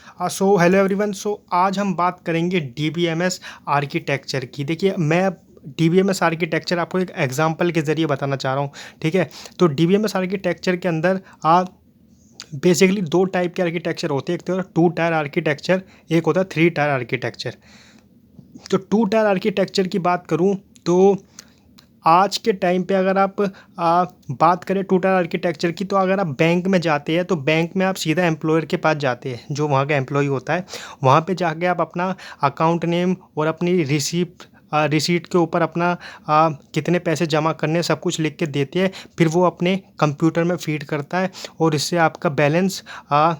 So hello everyone. आज हम बात करेंगे डीबीएमएस आर्किटेक्चर की। देखिए, मैं डीबीएमएस आर्किटेक्चर आपको एक एग्जांपल के ज़रिए बताना चाह रहा हूँ। ठीक है, तो डीबीएमएस आर्किटेक्चर के अंदर बेसिकली दो टाइप के आर्किटेक्चर होते हैं। एक तो होता है टू टायर आर्किटेक्चर, एक होता है थ्री टायर आर्किटेक्चर। तो टू टायर आर्किटेक्चर की बात करूँ तो आज के टाइम पे अगर आप बात करें टू टायर आर्किटेक्चर की, तो अगर आप बैंक में जाते हैं तो बैंक में आप सीधा एम्प्लॉयर के पास जाते हैं, जो वहाँ का एम्प्लॉय होता है। वहाँ पे जाके आप अपना अकाउंट नेम और अपनी रिसीट के ऊपर अपना कितने पैसे जमा करने सब कुछ लिख के देते हैं। फिर वो अपने कंप्यूटर में फीड करता है और इससे आपका बैलेंस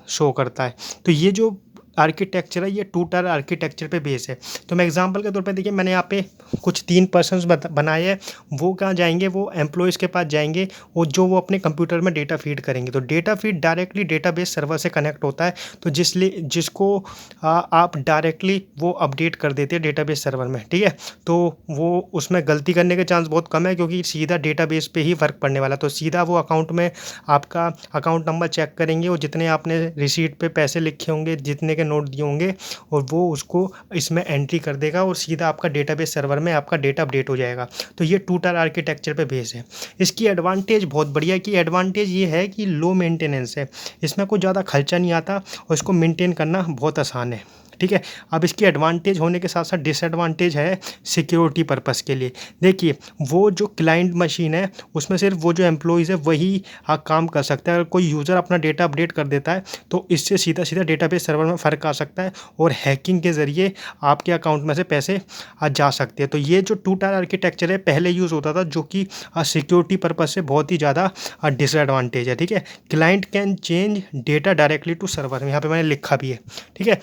शो करता है। तो ये जो आर्किटेक्चर है ये टू टायर आर्किटेक्चर पे बेस है। तो मैं एग्जांपल के तौर पे देखिए, मैंने यहाँ पे कुछ 3 पर्सन्स बनाए हैं। वो कहाँ जाएंगे, वो एम्प्लॉयज़ के पास जाएंगे और जो वो अपने कंप्यूटर में डेटा फीड करेंगे। तो data feed directly database server से कनेक्ट होता है। तो जिसको आप डायरेक्टली वो अपडेट कर देते हैं डेटाबेस सर्वर में। ठीक है, तो वो उसमें गलती करने के चांस बहुत कम है, क्योंकि सीधा डेटाबेस पे ही फ़र्क पड़ने वाला। तो सीधा वो अकाउंट में आपका अकाउंट नंबर चेक करेंगे और जितने आपने रिसीट पे पैसे लिखे होंगे, जितने के नोट दिए होंगे, और वो उसको इसमें एंट्री कर देगा और सीधा आपका डेटाबेस सर्वर में आपका डेटा अपडेट हो जाएगा। तो ये टू टायर आर्किटेक्चर पे बेस है। इसकी एडवांटेज बहुत बढ़िया कि एडवांटेज ये है कि लो मेंटेनेंस है। इसमें कोई ज़्यादा खर्चा नहीं आता और इसको मेंटेन करना बहुत आसान है। ठीक है, अब इसकी एडवांटेज होने के साथ साथ डिसएडवांटेज है सिक्योरिटी पर्पस के लिए। देखिए, वो जो क्लाइंट मशीन है उसमें सिर्फ वो जो एम्प्लॉयज़ है वही काम कर सकता है। अगर कोई यूज़र अपना डेटा अपडेट कर देता है तो इससे सीधा सीधा डेटाबेस सर्वर में फ़र्क आ सकता है और हैकिंग के ज़रिए आपके अकाउंट में से पैसे जा सकते हैं। तो ये जो टू टायर आर्किटेक्चर है पहले यूज़ होता था, जो कि सिक्योरिटी पर्पस से बहुत ही ज़्यादा डिसएडवांटेज है। ठीक है, client can change data directly to server, यहाँ पे मैंने लिखा भी है। ठीक है,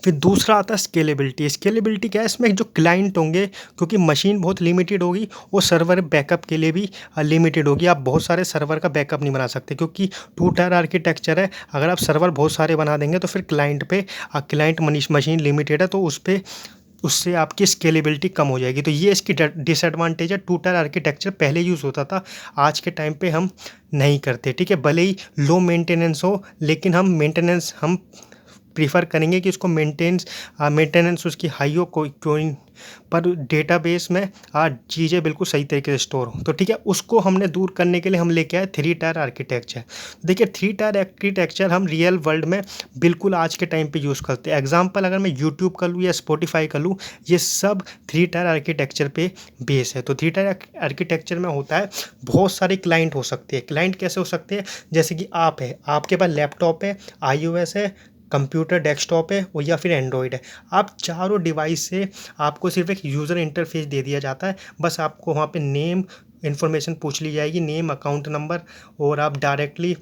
फिर दूसरा आता है स्केलेबिलिटी। स्केलेबिलिटी क्या है, इसमें जो क्लाइंट होंगे, क्योंकि मशीन बहुत लिमिटेड होगी और सर्वर बैकअप के लिए भी लिमिटेड होगी। आप बहुत सारे सर्वर का बैकअप नहीं बना सकते, क्योंकि टू टायर आर्किटेक्चर है। अगर आप सर्वर बहुत सारे बना देंगे तो फिर क्लाइंट मशीन लिमिटेड है, तो उससे आपकी स्केलेबिलिटी कम हो जाएगी। तो ये इसकी डिसएडवांटेज है। टू टायर आर्किटेक्चर पहले यूज़ होता था, आज के टाइम पे हम नहीं करते। ठीक है, भले ही लो मेंटेनेंस हो, लेकिन हम प्रीफर करेंगे कि उसको मेंटेनेंस उसकी हाई हो, कोई पर डेटाबेस में चीज़ें बिल्कुल सही तरीके से स्टोर हो। तो ठीक है, उसको हमने दूर करने के लिए हम लेके आए थ्री टायर आर्किटेक्चर। देखिए, थ्री टायर आर्किटेक्चर हम रियल वर्ल्ड में बिल्कुल आज के टाइम पे यूज़ करते हैं। एग्जांपल अगर मैं यूट्यूब का लूँ या स्पॉटिफाई का लूँ, ये सब थ्री टायर आर्किटेक्चर पे बेस है। तो थ्री टायर आर्किटेक्चर में होता है बहुत सारे क्लाइंट हो सकते हैं। क्लाइंट कैसे हो सकते हैं, जैसे कि आप है, आपके पास लैपटॉप है, iOS है, कंप्यूटर डेस्कटॉप है और या फिर एंड्रॉयड है। आप चारों डिवाइस से आपको सिर्फ एक यूज़र इंटरफेस दे दिया जाता है। बस आपको वहाँ पे नेम इन्फॉर्मेशन पूछ ली जाएगी, नेम, अकाउंट नंबर, और आप डायरेक्टली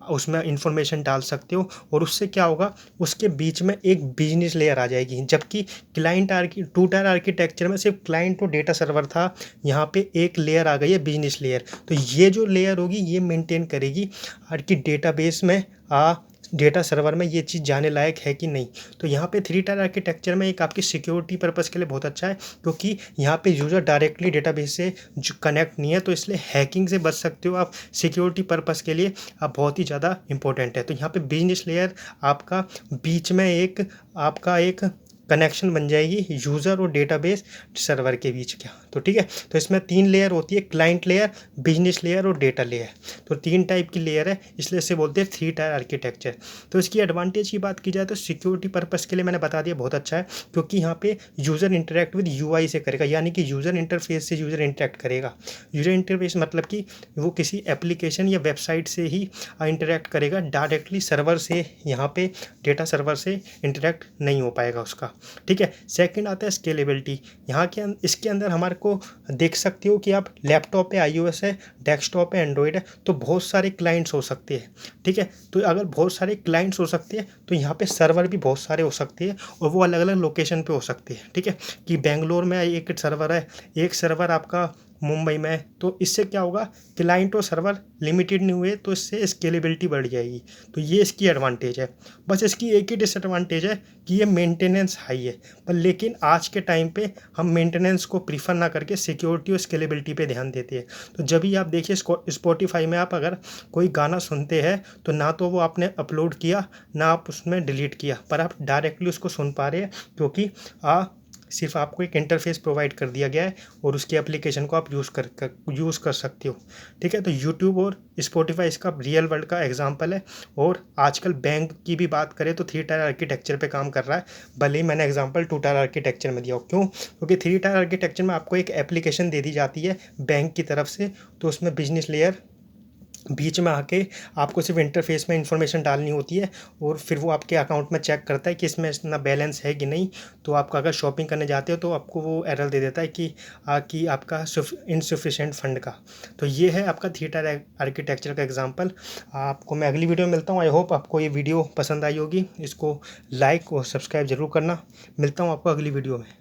उसमें इन्फॉर्मेशन डाल सकते हो। और उससे क्या होगा, उसके बीच में एक बिजनेस लेयर आ जाएगी। जबकि टू टायर आर्किटेक्चर में सिर्फ क्लाइंट और डेटा सर्वर था, यहाँ पे एक लेयर आ गई है, बिजनेस लेयर। तो ये जो लेयर होगी ये मेंटेन करेगी कि डेटाबेस में डेटा सर्वर में ये चीज़ जाने लायक है कि नहीं। तो यहाँ पे थ्री टायर आर्किटेक्चर में एक आपकी सिक्योरिटी पर्पस के लिए बहुत अच्छा है, क्योंकि यहाँ पे यूज़र डायरेक्टली डेटाबेस से जो कनेक्ट नहीं है, तो इसलिए हैकिंग से बच सकते हो आप। सिक्योरिटी पर्पस के लिए आप बहुत ही ज़्यादा इंपॉर्टेंट है। तो यहाँ पे बिजनेस लेयर आपका बीच में आपका एक कनेक्शन बन जाएगी यूज़र और डेटाबेस सर्वर के बीच क्या। तो ठीक है, तो इसमें 3 लेयर होती है, क्लाइंट लेयर, बिजनेस लेयर और डेटा लेयर। तो 3 टाइप की लेयर है, इसलिए इसे बोलते हैं थ्री टायर आर्किटेक्चर। तो इसकी एडवांटेज की बात की जाए तो सिक्योरिटी पर्पस के लिए मैंने बता दिया बहुत अच्छा है, क्योंकि यहाँ पे यूज़र इंटरेक्ट विद यूआई से करेगा, यानी कि यूज़र इंटरफेस से यूज़र इंटरेक्ट करेगा। यूज़र इंटरफेस मतलब कि वो किसी एप्लीकेशन या वेबसाइट से ही इंटरेक्ट करेगा, डायरेक्टली सर्वर से, यहाँ पे डेटा सर्वर से इंटरेक्ट नहीं हो पाएगा उसका। ठीक है, सेकंड आता है स्केलेबिलिटी। इसके अंदर हमारे को देख सकते हो कि आप लैपटॉप पे iOS है, डेस्कटॉप पे एंड्रॉयड है, तो बहुत सारे क्लाइंट्स हो सकते हैं। ठीक है, तो अगर बहुत सारे क्लाइंट्स हो सकते हैं तो यहाँ पे सर्वर भी बहुत सारे हो सकते हैं और वो अलग अलग लोकेशन पे हो सकते हैं। ठीक है, कि बेंगलोर में एक सर्वर है, एक सर्वर आपका मुंबई में, तो इससे क्या होगा, क्लाइंट और सर्वर लिमिटेड नहीं हुए, तो इससे स्केलेबिलिटी बढ़ जाएगी। तो ये इसकी एडवांटेज है। बस इसकी एक ही डिसएडवांटेज है कि ये मेंटेनेंस हाई है, पर लेकिन आज के टाइम पे हम मेंटेनेंस को प्रीफर ना करके सिक्योरिटी और स्केलेबिलिटी पे ध्यान देते हैं। तो जब भी आप देखिए स्पॉटिफाई में आप अगर कोई गाना सुनते हैं तो ना तो वो आपने अपलोड किया, ना आप उसमें डिलीट किया, पर आप डायरेक्टली उसको सुन पा रहे हैं, क्योंकि सिर्फ आपको एक इंटरफेस प्रोवाइड कर दिया गया है और उसकी एप्लीकेशन को आप यूज़ कर सकते हो। ठीक है, तो यूट्यूब और स्पॉटिफाई इसका रियल वर्ल्ड का एग्जांपल है। और आजकल बैंक की भी बात करें तो 3 टायर आर्किटेक्चर पे काम कर रहा है, भले ही मैंने एग्जांपल 2 टायर आर्किटेक्चर में दिया हो। क्यों? क्योंकि 3 टायर आर्किटेक्चर में आपको एक एप्लीकेशन दे दी जाती है बैंक की तरफ से, तो उसमें बिजनेस लेयर बीच में आके आपको सिर्फ इंटरफेस में इंफॉर्मेशन डालनी होती है, और फिर वो आपके अकाउंट में चेक करता है कि इसमें इतना बैलेंस है कि नहीं। तो आप अगर शॉपिंग करने जाते हो तो आपको वो एरर दे देता है कि आपका इनसफिशिएंट फंड का। तो ये है आपका थिएटर आर्किटेक्चर का एग्जांपल। आपको मैं अगली वीडियो में मिलता हूँ। आई होप आपको ये वीडियो पसंद आई होगी। इसको लाइक और सब्सक्राइब जरूर करना। मिलता हूँ आपको अगली वीडियो में।